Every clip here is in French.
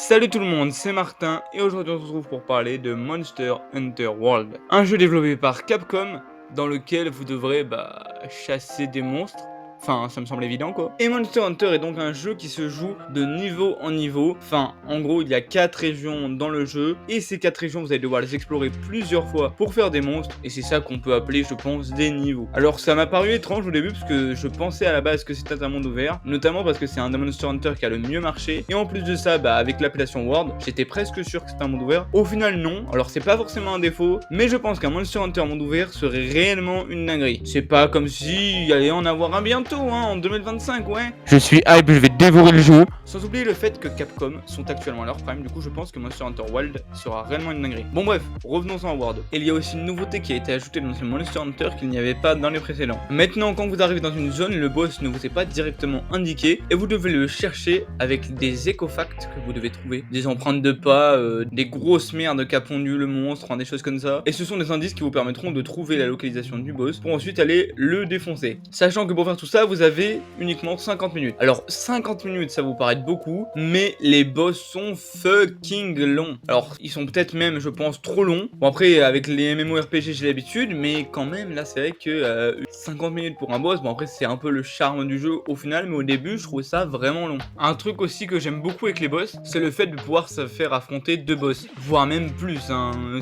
Salut tout le monde, c'est Martin et aujourd'hui on se retrouve pour parler de Monster Hunter World. Un jeu développé par Capcom dans lequel vous devrez chasser des monstres. Enfin, ça me semble évident quoi. Et Monster Hunter est donc un jeu qui se joue de niveau en niveau. Enfin, en gros, il y a 4 régions dans le jeu. Et ces 4 régions, vous allez devoir les explorer plusieurs fois pour faire des monstres. Et c'est ça qu'on peut appeler, je pense, des niveaux. Alors, ça m'a paru étrange au début parce que je pensais à la base que c'était un monde ouvert. Notamment parce que c'est un des Monster Hunter qui a le mieux marché. Et en plus de ça, avec l'appellation World, j'étais presque sûr que c'était un monde ouvert. Au final, non. Alors, c'est pas forcément un défaut. Mais je pense qu'un Monster Hunter monde ouvert serait réellement une dinguerie. C'est pas comme s'il y allait en avoir un bientôt. En 2025, ouais. Je suis hype, je vais dévorer le jeu. Sans oublier le fait que Capcom sont actuellement à leur prime, du coup je pense que Monster Hunter World sera réellement une dinguerie. Bon bref, revenons-en à World. Il y a aussi une nouveauté qui a été ajoutée dans ce Monster Hunter qu'il n'y avait pas dans les précédents. Maintenant, quand vous arrivez dans une zone, le boss ne vous est pas directement indiqué et vous devez le chercher avec des écofacts que vous devez trouver. Des empreintes de pas, des grosses merdes qu'a pondu le monstre, des choses comme ça. Et ce sont des indices qui vous permettront de trouver la localisation du boss pour ensuite aller le défoncer. Sachant que pour faire tout ça, vous avez uniquement 50 minutes. Alors 50 minutes ça vous paraît beaucoup, mais les boss sont fucking longs. Alors ils sont peut-être même je pense trop longs. Bon après avec les MMORPG j'ai l'habitude, mais quand même là c'est vrai que 50 minutes pour un boss, bon après c'est un peu le charme du jeu au final, mais au début je trouvais ça vraiment long. Un truc aussi que j'aime beaucoup avec les boss, c'est le fait de pouvoir se faire affronter 2 boss, voire même plus,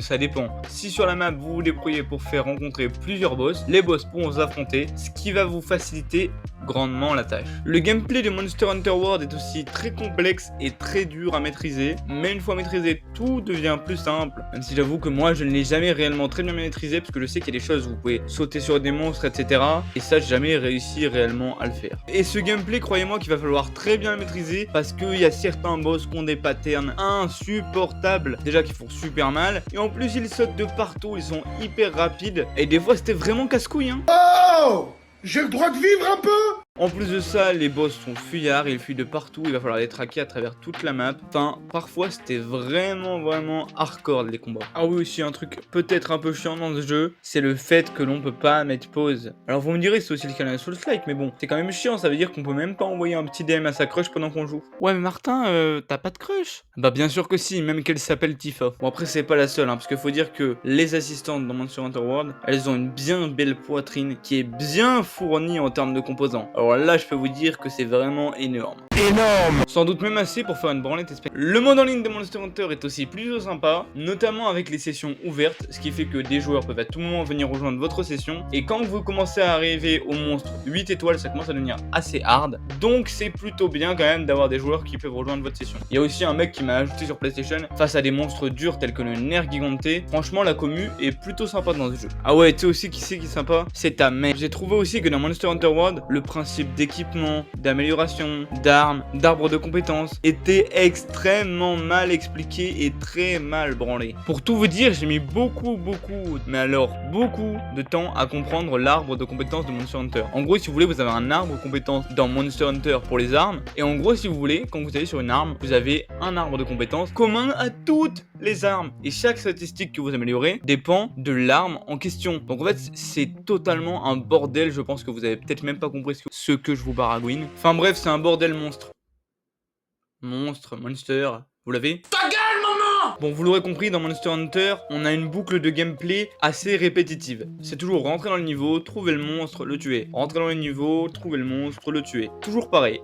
ça dépend. Si sur la map vous vous débrouillez pour faire rencontrer plusieurs boss, les boss pourront vous affronter, ce qui va vous faciliter grandement la tâche. Le gameplay de Monster Hunter World est aussi très complexe et très dur à maîtriser, mais une fois maîtrisé, tout devient plus simple. Même si j'avoue que moi je ne l'ai jamais réellement très bien maîtrisé, parce que je sais qu'il y a des choses où vous pouvez sauter sur des monstres, etc. Et ça, j'ai jamais réussi réellement à le faire. Et ce gameplay, croyez-moi qu'il va falloir très bien le maîtriser, parce qu'il y a certains boss qui ont des patterns insupportables, déjà qui font super mal, et en plus ils sautent de partout, ils sont hyper rapides, et des fois c'était vraiment casse-couille Oh! J'ai le droit de vivre un peu? En plus de ça, les boss sont fuyards, ils fuient de partout, il va falloir les traquer à travers toute la map. Enfin, parfois c'était vraiment hardcore les combats. Ah oui, aussi un truc peut-être un peu chiant dans ce jeu, c'est le fait que l'on peut pas mettre pause. Alors vous me direz, c'est aussi le cas d'un Souls-like, mais bon, c'est quand même chiant, ça veut dire qu'on peut même pas envoyer un petit DM à sa crush pendant qu'on joue. Ouais mais Martin, t'as pas de crush? Bah bien sûr que si, même qu'elle s'appelle Tifa. Bon après c'est pas la seule, parce qu'il faut dire que les assistantes dans Monster Hunter World, elles ont une bien belle poitrine qui est bien fournie en termes de composants. Alors là, je peux vous dire que c'est vraiment énorme. Sans doute même assez pour faire une branlette espèce. Le mode en ligne de Monster Hunter est aussi plutôt sympa, notamment avec les sessions ouvertes, ce qui fait que des joueurs peuvent à tout moment venir rejoindre votre session. Et quand vous commencez à arriver au monstre 8 étoiles, ça commence à devenir assez hard. Donc c'est plutôt bien quand même d'avoir des joueurs qui peuvent rejoindre votre session. Il y a aussi un mec qui m'a ajouté sur PlayStation face à des monstres durs tels que le Nergigante. Franchement, la commu est plutôt sympa dans ce jeu. Ah ouais, tu sais aussi qui c'est qui est sympa? C'est ta mère. J'ai trouvé aussi que dans Monster Hunter World, le principe d'équipement, d'amélioration, d'armes, d'arbres de compétences était extrêmement mal expliqué et très mal branlé. Pour tout vous dire, j'ai mis beaucoup, mais alors beaucoup de temps à comprendre l'arbre de compétences de Monster Hunter. En gros, si vous voulez, vous avez un arbre de compétences dans Monster Hunter pour les armes, et en gros, si vous voulez, quand vous allez sur une arme, vous avez un arbre de compétences commun à toutes les armes, et chaque statistique que vous améliorez dépend de l'arme en question. Donc en fait, c'est totalement un bordel. Je pense que vous avez peut-être même pas compris ce que je vous baragouine. Enfin bref, c'est un bordel monstre. Monster, vous l'avez? Ta gueule, maman! Bon, vous l'aurez compris, dans Monster Hunter, on a une boucle de gameplay assez répétitive. C'est toujours rentrer dans le niveau, trouver le monstre, le tuer. Rentrer dans le niveau, trouver le monstre, le tuer. Toujours pareil.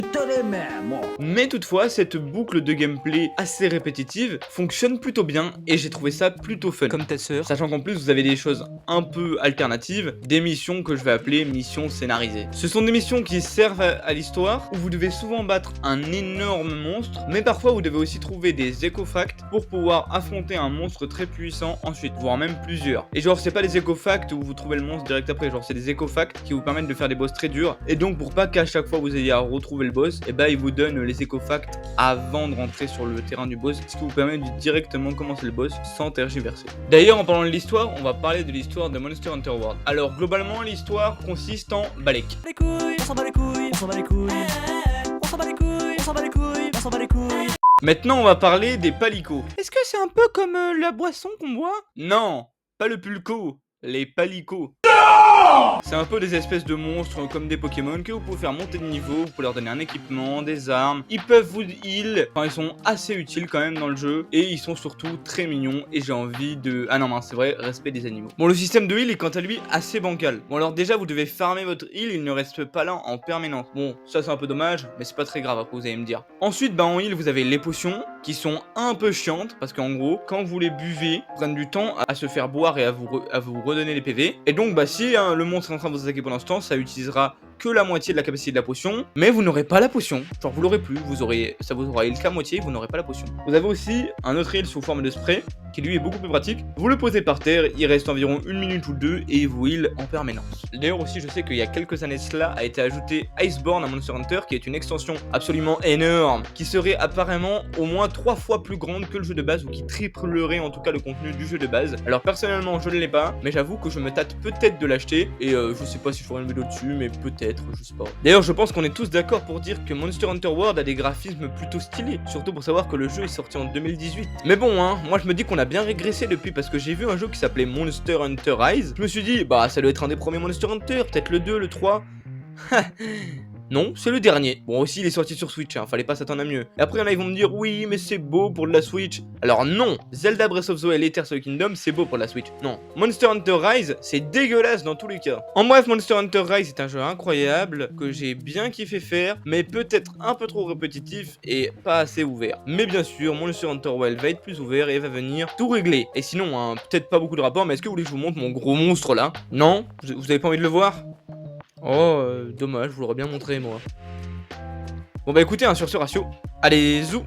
Mais toutefois, cette boucle de gameplay assez répétitive fonctionne plutôt bien et j'ai trouvé ça plutôt fun. Comme ta sœur. Sachant qu'en plus, vous avez des choses un peu alternatives, des missions que je vais appeler missions scénarisées. Ce sont des missions qui servent à l'histoire où vous devez souvent battre un énorme monstre, mais parfois vous devez aussi trouver des écofacts pour pouvoir affronter un monstre très puissant ensuite, voire même plusieurs. Et genre, c'est pas des écofacts où vous trouvez le monstre direct après, genre c'est des écofacts qui vous permettent de faire des boss très durs. Et donc, pour pas qu'à chaque fois vous ayez à retrouver le boss, et il vous donne les écofacts avant de rentrer sur le terrain du boss, ce qui vous permet de directement commencer le boss sans tergiverser. D'ailleurs, en parlant de l'histoire, on va parler de l'histoire de Monster Hunter World. Alors, globalement, l'histoire consiste en balèque. Les couilles, on s'en bat les couilles, on s'en bat les couilles, on s'en bat les couilles, on s'en bat les couilles, on s'en bat les couilles. Maintenant, on va parler des palicots. Est-ce que c'est un peu comme la boisson qu'on boit? Non, pas le pulco, les palicots. C'est un peu des espèces de monstres comme des Pokémon que vous pouvez faire monter de niveau, vous pouvez leur donner un équipement, des armes, ils peuvent vous heal, enfin ils sont assez utiles quand même dans le jeu, et ils sont surtout très mignons, et j'ai envie de... Ah non mince, c'est vrai, respect des animaux. Bon, le système de heal est quant à lui assez bancal. Bon alors déjà vous devez farmer votre heal, il ne reste pas là en permanence. Bon, ça c'est un peu dommage, mais c'est pas très grave après vous allez me dire. Ensuite, bah en heal vous avez les potions, qui sont un peu chiantes, parce qu'en gros, quand vous les buvez, prennent du temps à se faire boire et à vous redonner les PV. Et donc bah si hein, le monstre est en train de vous attaquer pendant ce temps, ça utilisera que la moitié de la capacité de la potion, mais vous n'aurez pas la potion. Genre vous l'aurez plus, ça vous aura heal qu'à moitié, vous n'aurez pas la potion. Vous avez aussi un autre heal sous forme de spray, qui lui est beaucoup plus pratique. Vous le posez par terre, il reste environ 1 minute ou 2 et il vous heal en permanence. D'ailleurs aussi je sais qu'il y a quelques années cela a été ajouté Iceborne à Monster Hunter, qui est une extension absolument énorme, qui serait apparemment au moins 3 fois plus grande que le jeu de base, ou qui triplerait en tout cas le contenu du jeu de base. Alors personnellement je ne l'ai pas, mais j'avoue que je me tâte peut-être de l'acheter, et je sais pas si je ferai une vidéo dessus, mais peut-être, je sais pas. D'ailleurs je pense qu'on est tous d'accord pour dire que Monster Hunter World a des graphismes plutôt stylés, surtout pour savoir que le jeu est sorti en 2018. Mais bon hein, moi je me dis qu'on a bien régressé depuis, parce que j'ai vu un jeu qui s'appelait Monster Hunter Rise, je me suis dit bah ça doit être un des premiers Monster Hunter, peut-être le 2, le 3. Non, c'est le dernier. Bon, aussi, il est sorti sur Switch, hein, fallait pas s'attendre à mieux. Et après, là, ils vont me dire, oui, mais c'est beau pour de la Switch. Alors non, Zelda Breath of the Wild et Tears of the Kingdom, c'est beau pour la Switch. Non, Monster Hunter Rise, c'est dégueulasse dans tous les cas. En bref, Monster Hunter Rise est un jeu incroyable, que j'ai bien kiffé faire, mais peut-être un peu trop répétitif et pas assez ouvert. Mais bien sûr, Monster Hunter Wild va être plus ouvert et va venir tout régler. Et sinon, hein, peut-être pas beaucoup de rapport, mais est-ce que vous voulez que je vous montre mon gros monstre là? Non? Vous avez pas envie de le voir? Oh, dommage, je vous l'aurais bien montré moi. Bon bah écoutez, hein, sur ce ratio, allez zou.